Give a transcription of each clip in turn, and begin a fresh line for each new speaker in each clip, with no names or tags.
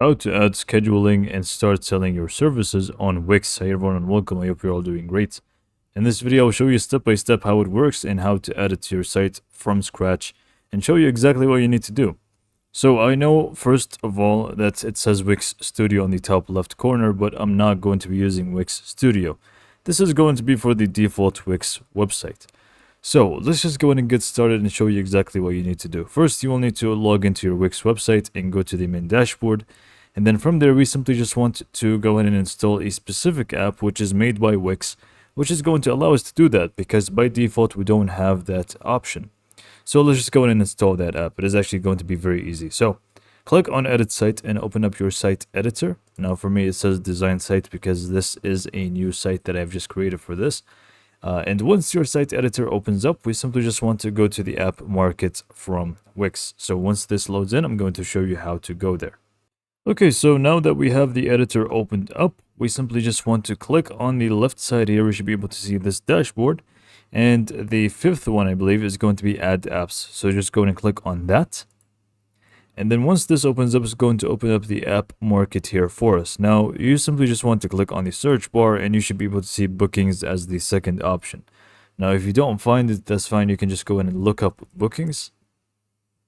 How to add scheduling and start selling your services on Wix. Hey everyone and welcome. I hope you're all doing great. In this video, I'll show you step by step how it works and how to add it to your site from scratch and show you exactly what you need to do. So I know first of all that it says Wix Studio on the top left corner, but I'm not going to be using Wix Studio. This is going to be for the default Wix website. So let's just go ahead and get started and show you exactly what you need to do. First, you will need to log into your Wix website and go to the main dashboard. And then from there, we simply just want to go ahead and install a specific app which is made by Wix, which is going to allow us to do that because by default, we don't have that option. So let's just go ahead and install that app. It is actually going to be very easy. So click on Edit Site and open up your site editor. Now for me, it says Design Site because this is a new site that I've just created for this. And once your site editor opens up, we simply just want to go to the app market from Wix. So once this loads in, I'm going to show you how to go there. Okay, so now that we have the editor opened up, we simply just want to click on the left side here. We should be able to see this dashboard. And the fifth one, I believe, is going to be Add Apps. So just go and click on that. And then once this opens up, it's going to open up the app market here for us. Now, you simply just want to click on the search bar and you should be able to see bookings as the second option. Now, if you don't find it, that's fine. You can just go in and look up bookings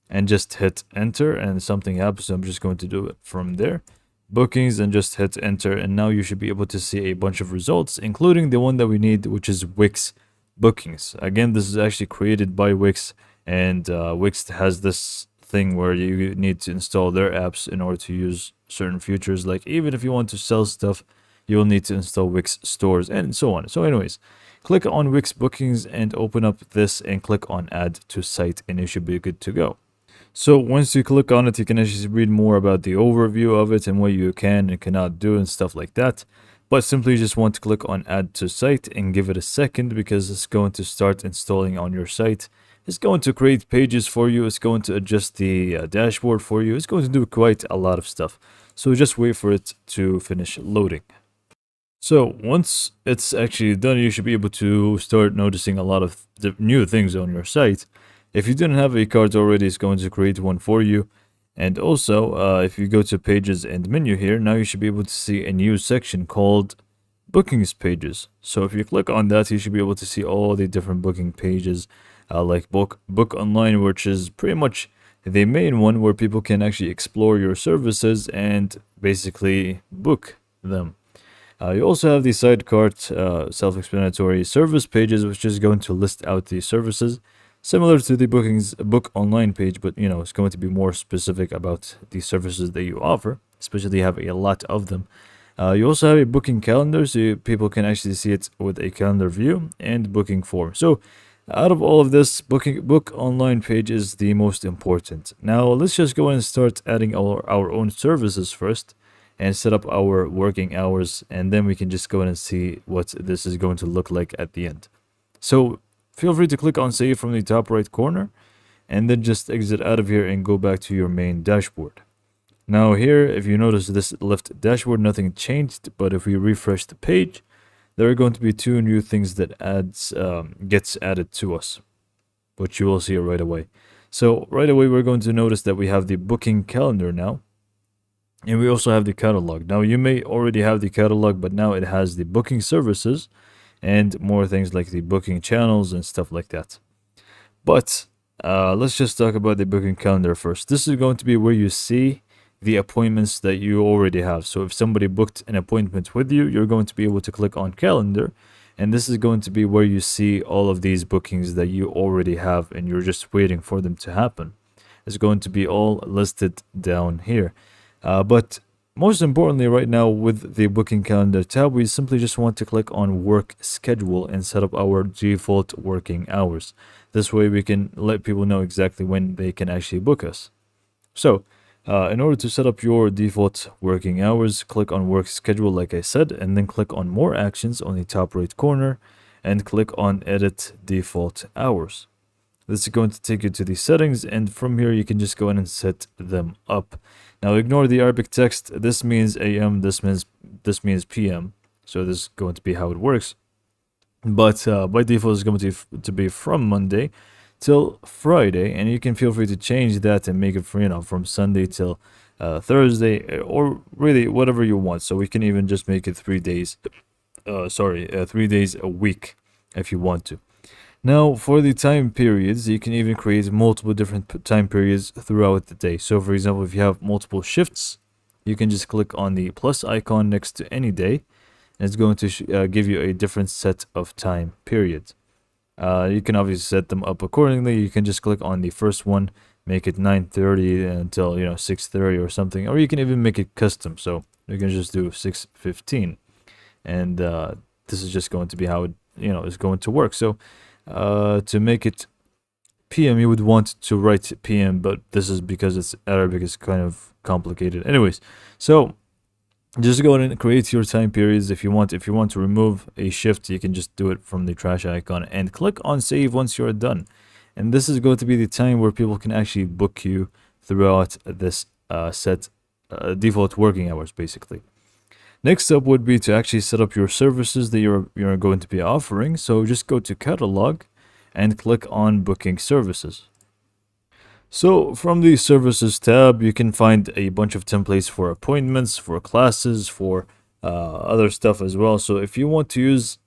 and just hit enter and something happens. So I'm just going to do it from there. Bookings and just hit enter. And now you should be able to see a bunch of results, including the one that we need, which is Wix bookings. Again, this is actually created by Wix, and Wix has this thing where you need to install their apps in order to use certain features. Like even if you want to sell stuff, you will need to install Wix stores and so on. So anyways, click on Wix bookings and open up this and click on add to site and you should be good to go. So once you click on it, you can actually read more about the overview of it and what you can and cannot do and stuff like that. But simply just want to click on add to site and give it a second because it's going to start installing on your site. It's going to create pages for you. It's going to adjust the dashboard for you. It's going to do quite a lot of stuff. So just wait for it to finish loading. So once it's actually done, you should be able to start noticing a lot of new things on your site. If you didn't have a cart already, it's going to create one for you. And also, if you go to pages and menu here, now you should be able to see a new section called bookings pages. So if you click on that, you should be able to see all the different booking pages, like book online, which is pretty much the main one where people can actually explore your services and basically book them. You also have the side cart, self-explanatory service pages, which is going to list out the services, similar to the bookings book online page, but you know, it's going to be more specific about the services that you offer, especially have a lot of them. You also have a booking calendar, so people can actually see it with a calendar view and booking form. So out of all of this, book online page is the most important. Now let's just go and start adding our own services first and set up our working hours, and then we can just go in and see what this is going to look like at the end. So feel free to click on save from the top right corner and then just exit out of here and go back to your main dashboard. Now here, if you notice this left dashboard, nothing changed, but if we refresh the page, there are going to be two new things that gets added to us, which you will see right away. So right away, we're going to notice that we have the booking calendar now, and we also have the catalog. Now you may already have the catalog, but now it has the booking services and more things like the booking channels and stuff like that. But let's just talk about the booking calendar first. This is going to be where you see the appointments that you already have. So if somebody booked an appointment with you, you're going to be able to click on calendar, and this is going to be where you see all of these bookings that you already have and you're just waiting for them to happen. It's going to be all listed down here. But most importantly, right now with the booking calendar tab, we simply just want to click on work schedule and set up our default working hours. This way we can let people know exactly when they can actually book us. So in order to set up your default working hours, click on work schedule like I said, and then click on more actions on the top right corner and click on edit default hours. This is going to take you to the settings, and from here you can just go in and set them up. Now ignore the Arabic text. This means AM, this means PM. So this is going to be how it works. But by default it's going to be from Monday till Friday, and you can feel free to change that and make it from Sunday till Thursday, or really whatever you want. So we can even just make it 3 days. 3 days a week if you want to. Now, for the time periods, you can even create multiple different time periods throughout the day. So, for example, if you have multiple shifts, you can just click on the plus icon next to any day, and it's going to give you a different set of time periods. You can obviously set them up accordingly. You can just click on the first one, make it 9:30 until 6:30 or something, or you can even make it custom. So you can just do 6:15, and this is just going to be how it is going to work. So to make it PM, you would want to write PM, but this is because it's Arabic, is kind of complicated. Anyways, so just go ahead and create your time periods if you want. If you want to remove a shift, you can just do it from the trash icon and click on save once you're done. And this is going to be the time where people can actually book you throughout this set default working hours, basically. Next up would be to actually set up your services that you're going to be offering. So just go to catalog and click on booking services. So from the services tab, you can find a bunch of templates for appointments, for classes, for other stuff as well. So if you want to use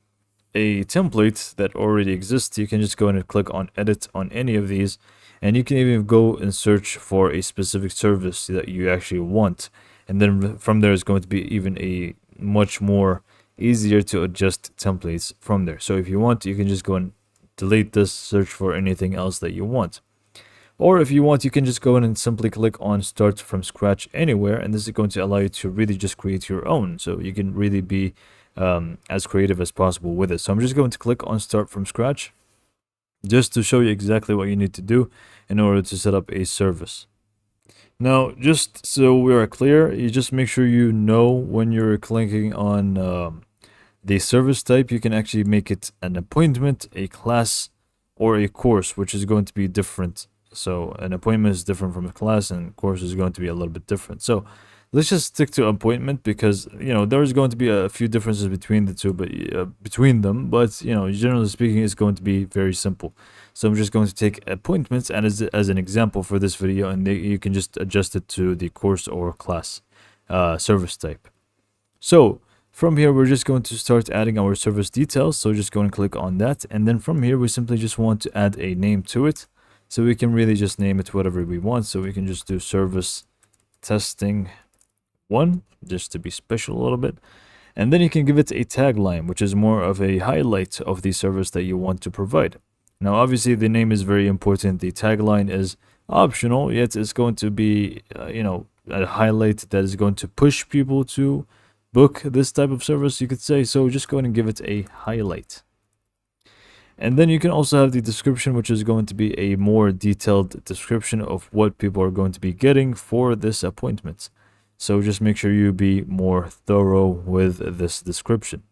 a template that already exists, you can just go in and click on edit on any of these, and you can even go and search for a specific service that you actually want. And then from there is going to be even a much more easier to adjust templates from there. So if you want, you can just go and delete this, search for anything else that you want. Or if you want, you can just go in and simply click on start from scratch anywhere, and this is going to allow you to really just create your own. So you can really be as creative as possible with it. So I'm just going to click on start from scratch just to show you exactly what you need to do in order to set up a service. Now, just so we are clear, you just make sure you know when you're clicking on the service type, you can actually make it an appointment, a class, or a course, which is going to be different. So an appointment is different from a class, and course is going to be a little bit different. So let's just stick to appointment because there's going to be a few differences between the two, but generally speaking, it's going to be very simple. So I'm just going to take appointments and as an example for this video, and you can just adjust it to the course or class service type. So from here, we're just going to start adding our service details. So just go and click on that, and then from here, we simply just want to add a name to it. So we can really just name it whatever we want. So we can just do service testing 1, just to be special a little bit. And then you can give it a tagline, which is more of a highlight of the service that you want to provide. Now, obviously, the name is very important. The tagline is optional, yet it's going to be, a highlight that is going to push people to book this type of service, you could say. So just go ahead and give it a highlight. And then you can also have the description, which is going to be a more detailed description of what people are going to be getting for this appointment. So just make sure you be more thorough with this description.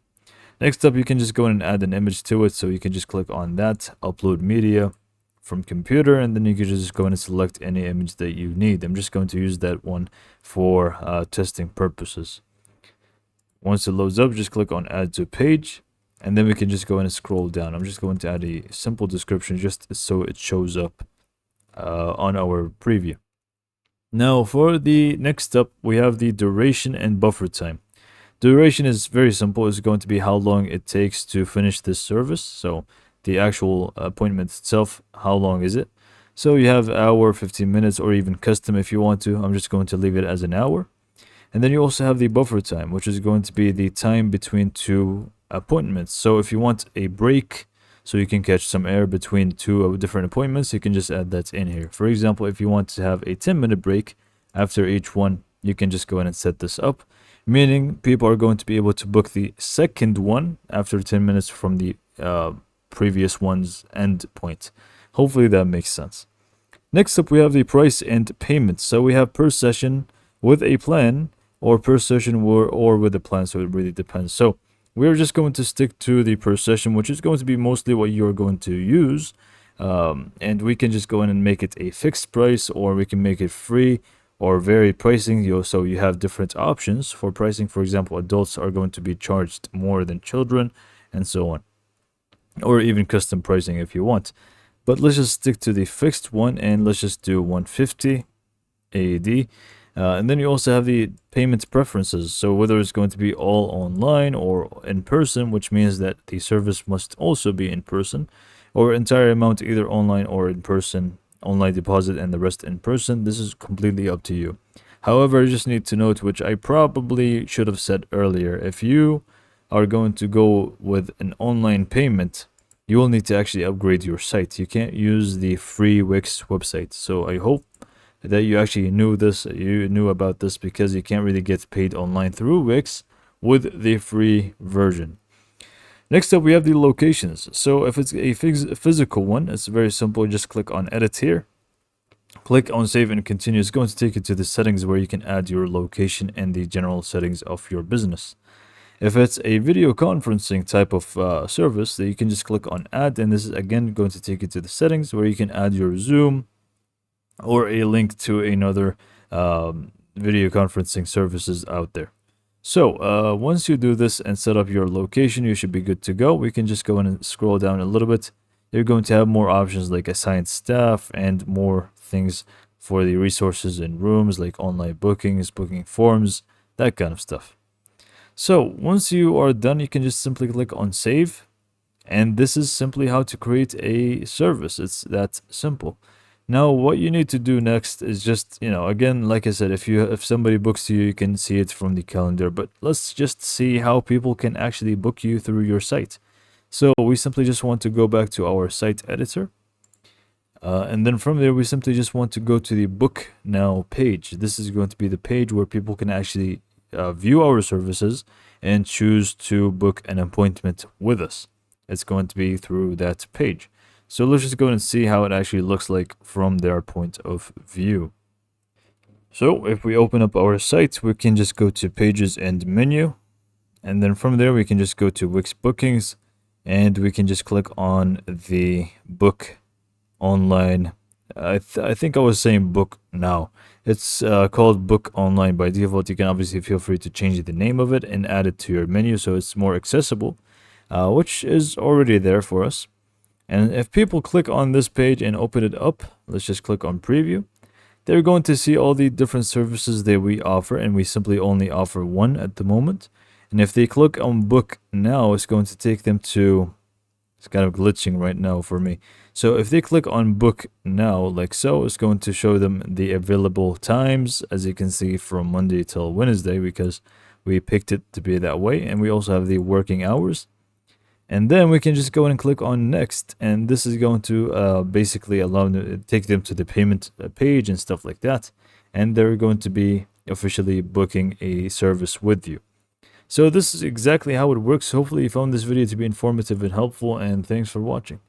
Next up, you can just go in and add an image to it. So you can just click on that, upload media from computer, and then you can just go in and select any image that you need. I'm just going to use that one for testing purposes. Once it loads up, just click on add to page. And then we can just go in and scroll down. I'm just going to add a simple description just so it shows up on our preview. Now for the next step, we have the duration and buffer time. Duration is very simple. It's going to be how long it takes to finish this service. So the actual appointment itself, how long is it? So you have hour, 15 minutes, or even custom if you want to. I'm just going to leave it as an hour. And then you also have the buffer time, which is going to be the time between two appointments. So if you want a break so you can catch some air between two different appointments, you can just add that in here. For example, if you want to have a 10-minute break after each one, you can just go ahead and set this up, meaning people are going to be able to book the second one after 10 minutes from the previous one's end point. Hopefully that makes sense. Next up, we have the price and payment. So we have per session with a plan, or per session or with a plan, so it really depends. So we're just going to stick to the per session, which is going to be mostly what you're going to use. And we can just go in and make it a fixed price, or we can make it free or varied pricing. So you have different options for pricing. For example, adults are going to be charged more than children, and so on. Or even custom pricing if you want. But let's just stick to the fixed one, and let's just do 150 AED. And then you also have the payment preferences. So whether it's going to be all online or in person, which means that the service must also be in person, or entire amount either online or in person, online deposit and the rest in person. This is completely up to you. However, you just need to note, which I probably should have said earlier, if you are going to go with an online payment, you will need to actually upgrade your site. You can't use the free Wix website. So I hope that you actually knew this, you knew about this, because you can't really get paid online through Wix with the free version. Next up, we have the locations. So if it's a physical one, it's very simple. Just click on edit here, click on save and continue. It's going to take you to the settings where you can add your location and the general settings of your business. If it's a video conferencing type of service, then you can just click on add, and this is again going to take you to the settings where you can add your Zoom or a link to another video conferencing services out there. So once you do this and set up your location, you should be good to go. We can just go in and scroll down a little bit. You're going to have more options like assigned staff and more things for the resources and rooms like online bookings, booking forms, that kind of stuff. So once you are done, you can just simply click on save. And this is simply how to create a service. It's that simple. Now, what you need to do next is just, again, like I said, if somebody books you, you can see it from the calendar. But let's just see how people can actually book you through your site. So we simply just want to go back to our site editor. And then from there, we simply just want to go to the Book Now page. This is going to be the page where people can actually view our services and choose to book an appointment with us. It's going to be through that page. So let's just go and see how it actually looks like from their point of view. So if we open up our site, we can just go to pages and menu. And then from there, we can just go to Wix bookings, and we can just click on the book online. I think I was saying book now. It's called book online by default. You can obviously feel free to change the name of it and add it to your menu so it's more accessible, which is already there for us. And if people click on this page and open it up, let's just click on preview. They're going to see all the different services that we offer, and we simply only offer one at the moment. And if they click on book now, it's going to take them to, it's kind of glitching right now for me. So if they click on book now, like so, it's going to show them the available times, as you can see, from Monday till Wednesday, because we picked it to be that way. And we also have the working hours. And then we can just go and click on next, and this is going to basically allow them, take them to the payment page and stuff like that, and they're going to be officially booking a service with you. So this is exactly how it works. Hopefully you found this video to be informative and helpful, and thanks for watching.